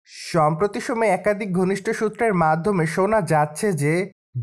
সম্প্রতি সময়ে একাধিক ঘনিষ্ঠ সূত্রের মাধ্যমে শোনা যাচ্ছে যে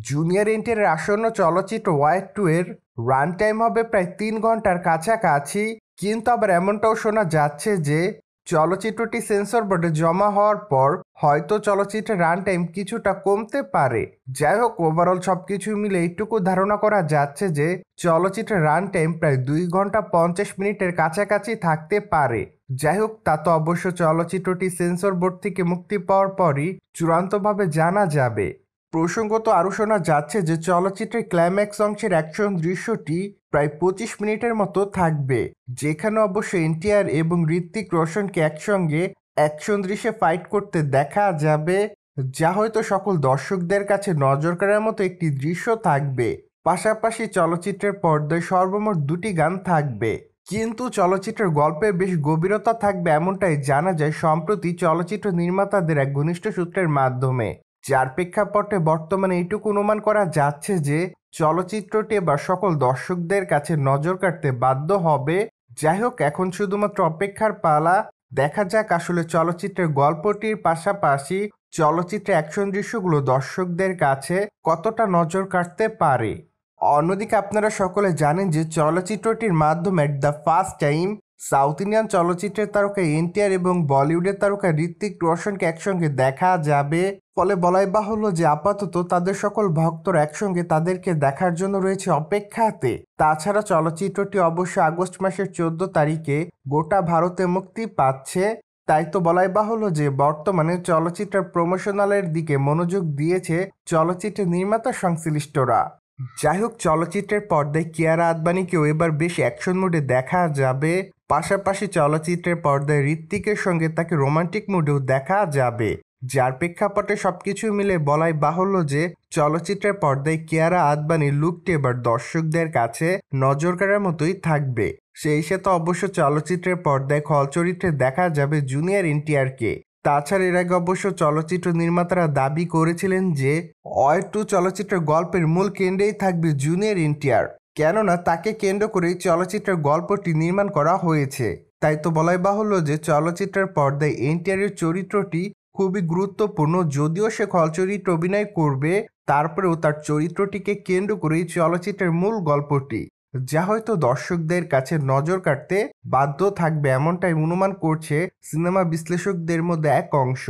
জুনিয়র এনটিআরের আসন্ন চলচ্চিত্র ওয়ার 2 এর রান টাইম হবে প্রায় 3 ঘন্টার কাছাকাছি। কিন্তু আবার এমনটাও শোনা যাচ্ছে যে চলচ্চিত্রটি সেন্সর বোর্ডে জমা হওয়ার পর হয়তো চলচ্চিত্রের রান টাইম কিছুটা কমতে পারে। যাই হোক, ওভারঅল সবকিছু মিলে এইটুকু ধারণা করা যাচ্ছে যে চলচ্চিত্রের রান টাইম প্রায় 2 ঘন্টা 50 মিনিটের কাছাকাছি থাকতে পারে। যাই হোক, তা তো অবশ্য চলচ্চিত্রটি সেন্সর বোর্ড থেকে মুক্তি পাওয়ার পরই চূড়ান্তভাবে জানা যাবে। প্রসঙ্গত আরও শোনা যাচ্ছে যে চলচ্চিত্রের ক্লাইম্যাক্স অংশের অ্যাকশন দৃশ্যটি প্রায় 25 মিনিটের মতো থাকবে, যেখানে অবশ্য এনটিআর এবং ঋত্বিক রোশনকে একসঙ্গে অ্যাকশন দৃশ্যে ফাইট করতে দেখা যাবে, যা হয়তো সকল দর্শকদের কাছে নজর কাড়ার মতো একটি দৃশ্য থাকবে। পাশাপাশি চলচ্চিত্রের পর্দায় সর্বমোট 2টি গান থাকবে। কিন্তু চলচ্চিত্রের গল্পে বেশ গভীরতা থাকবে এমনটাই জানা যায় সম্প্রতি চলচ্চিত্র নির্মাতাদের এক ঘনিষ্ঠ সূত্রের মাধ্যমে, যার প্রেক্ষাপটে বর্তমানে এইটুকু অনুমান করা যাচ্ছে যে চলচ্চিত্রটি এবার সকল দর্শকদের কাছে নজর কাড়তে বাধ্য হবে। যাই হোক, এখন শুধুমাত্র অপেক্ষার পালা। দেখা যাক আসলে চলচ্চিত্রের গল্পটির পাশাপাশি চলচ্চিত্রের অ্যাকশন দৃশ্যগুলো দর্শকদের কাছে কতটা নজর কাড়তে পারে। অন্যদিকে আপনারা সকলে জানেন যে চলচ্চিত্রটির মাধ্যমে the first time south Indian চলচ্চিত্রের তারকা এনটিআর এবং বলিউডের তারকা ঋত্বিক রোশনকে একসঙ্গে দেখা যাবে। ফলে বলাই বাহুল্য যে আপাতত তাদের সকল ভক্তরা একসঙ্গে তাদেরকে দেখার জন্য রয়েছে অপেক্ষাতে। তাছাড়া চলচ্চিত্রটি অবশ্য আগস্ট মাসের 14 তারিখে গোটা ভারতে মুক্তি পাচ্ছে। তাই তো বলাই বাহুল্য যে বর্তমানে চলচ্চিত্রের প্রমোশনালের দিকে মনোযোগ দিয়েছে চলচ্চিত্রের নির্মাতা সংশ্লিষ্টরা। যাই হোক, চলচ্চিত্রের পর্দায় কিয়ারা আদবানিকেও এবার বেশ অ্যাকশন মুডে দেখা যাবে। পাশাপাশি চলচ্চিত্রের পর্দায় ঋত্বিকের সঙ্গে তাকে রোমান্টিক মুডেও দেখা যাবে, যার প্রেক্ষাপটে সবকিছু মিলে বলাই বাহুল্য যে চলচ্চিত্রের পর্দায় কিয়ারা আদবানির লুকটি এবার দর্শকদের কাছে নজর কাড়ার মতোই থাকবে। সেই সাথে অবশ্য চলচ্চিত্রের পর্দায় খল চরিত্রে দেখা যাবে জুনিয়র এনটিআরকে। তাছাড়া এর আগে অবশ্য চলচ্চিত্র নির্মাতারা দাবি করেছিলেন যে ওয়ার 2 চলচ্চিত্রের গল্পের মূল কেন্দ্রেই থাকবে জুনিয়র এনটিআর, কেননা তাকে কেন্দ্র করেই চলচ্চিত্রের গল্পটি নির্মাণ করা হয়েছে। তাই তো বলাই বাহুল্য যে চলচ্চিত্রের পর্দায় এনটিআরের চরিত্রটি খুবই গুরুত্বপূর্ণ। যদিও সে খল চরিত্র অভিনয় করবে, তারপরেও তার চরিত্রটিকে কেন্দ্র করেই চলচ্চিত্রের মূল গল্পটি, যা হয়তো দর্শকদের কাছে নজর কাড়তে বাধ্য থাকবে এমনটাই অনুমান করছে সিনেমা বিশ্লেষকদের মধ্যে এক অংশ।